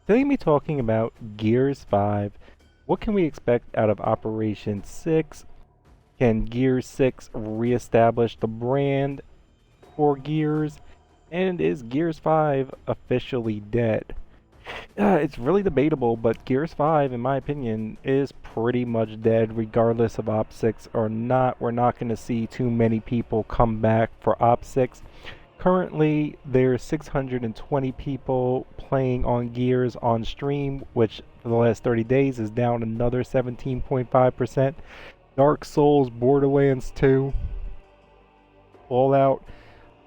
Today we'll be talking about Gears 5. What can we expect out of Operation 6? Can Gears 6 reestablish the brand for Gears? And is Gears 5 officially dead? It's really debatable, but Gears 5, in my opinion, is pretty much dead regardless of Op 6 or not. We're not going to see too many people come back for Op 6. Currently, there's 620 people playing on Gears on stream, which for the last 30 days is down another 17.5%. Dark Souls, Borderlands 2, Fallout,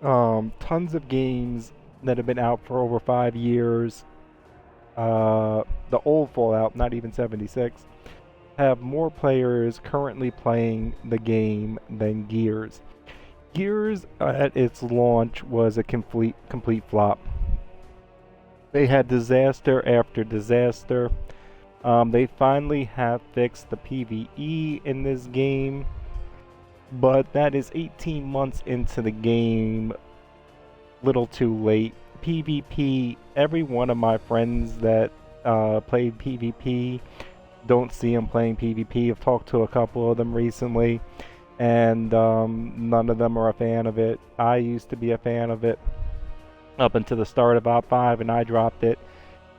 tons of games that have been out for over 5 years. The old Fallout, not even 76, have more players currently playing the game than Gears. Gears at its launch was a complete flop. They had disaster after disaster. They finally have fixed the PvE in this game, but that is 18 months into the game. Little too late. PvP, every one of my friends that played PvP, don't see them playing PvP. I've talked to a couple of them recently, and none of them are a fan of it. I used to be a fan of it up until the start of Op 5, and I dropped it.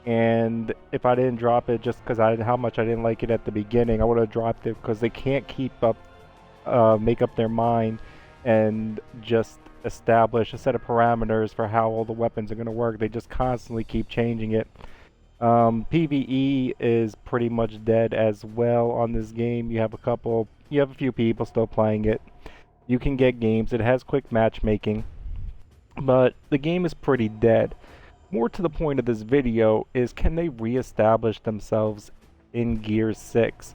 And if I didn't drop it just because how much I didn't like it at the beginning, I would have dropped it because they can't make up their mind and just establish a set of parameters for how all the weapons are going to work. They just constantly keep changing it. PvE is pretty much dead as well on this game. You have a few people still playing it. You can get games. It has quick matchmaking, but the game is pretty dead. More to the point of this video is, can they reestablish themselves in Gears 6?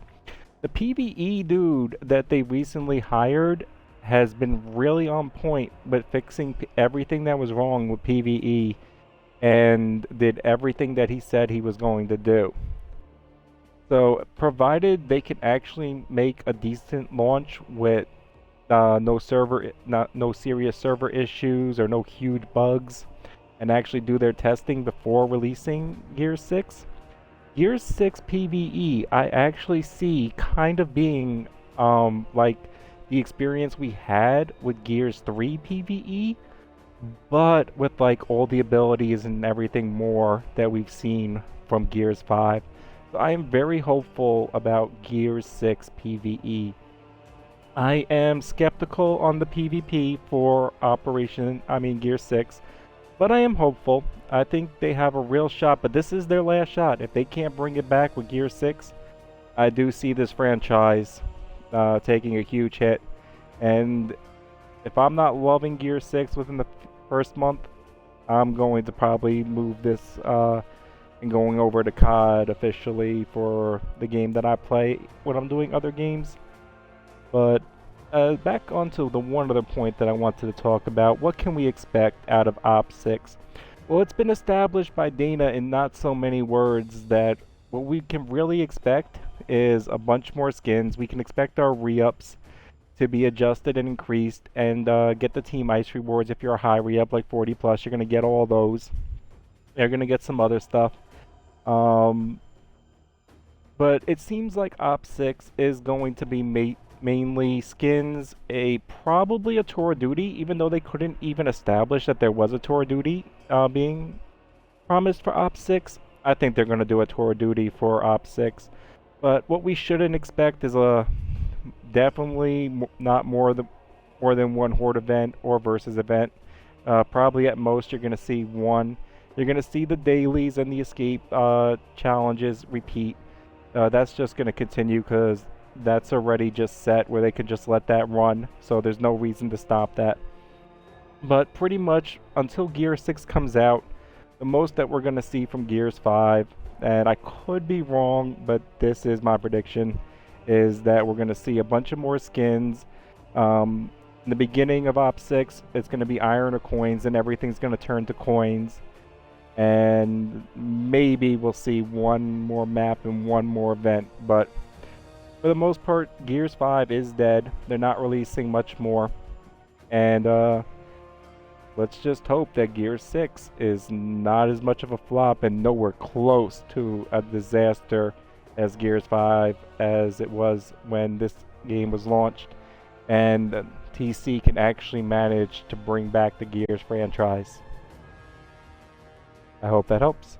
The PvE dude that they recently hired has been really on point with fixing everything that was wrong with PvE and did everything that he said he was going to do. So, provided they can actually make a decent launch with no serious server issues or no huge bugs, and actually do their testing before releasing Gears 6, Gears 6 PvE I actually see kind of being like the experience we had with Gears 3 PvE, but with like all the abilities and everything more that we've seen from Gears 5. So I am very hopeful about Gears 6 PvE. I am skeptical on the PvP for Gears 6, but I am hopeful. I think they have a real shot, but this is their last shot. If they can't bring it back with Gears 6, I do see this franchise taking a huge hit. And if I'm not loving Gear 6 within the first month, I'm going to probably move this and going over to COD officially for the game that I play when I'm doing other games. But back onto the one other point that I wanted to talk about. What can we expect out of Op 6? Well, it's been established by Dana in not so many words that what we can really expect is a bunch more skins. We can expect our re-ups to be adjusted and increased, and get the team ice rewards. If you're a high re-up like 40 plus, you're going to get all those. You're going to get some other stuff. But it seems like Op 6 is going to be mainly skins, probably a tour of duty, even though they couldn't even establish that there was a tour of duty being promised for Op 6. I think they're going to do a tour of duty for Op 6. But what we shouldn't expect is definitely not more than one horde event or versus event. Probably at most you're going to see one. You're going to see the dailies and the escape challenges repeat. That's just going to continue because that's already just set where they can just let that run. So there's no reason to stop that. But pretty much until Gear 6 comes out, the most that we're going to see from Gears 5, and I could be wrong, but this is my prediction, is that we're going to see a bunch of more skins. In the beginning of Op 6, it's going to be iron or coins, and everything's going to turn to coins. And maybe we'll see one more map and one more event, but for the most part, Gears 5 is dead. They're not releasing much more. And let's just hope that Gears 6 is not as much of a flop and nowhere close to a disaster as Gears 5 as it was when this game was launched, and TC can actually manage to bring back the Gears franchise. I hope that helps.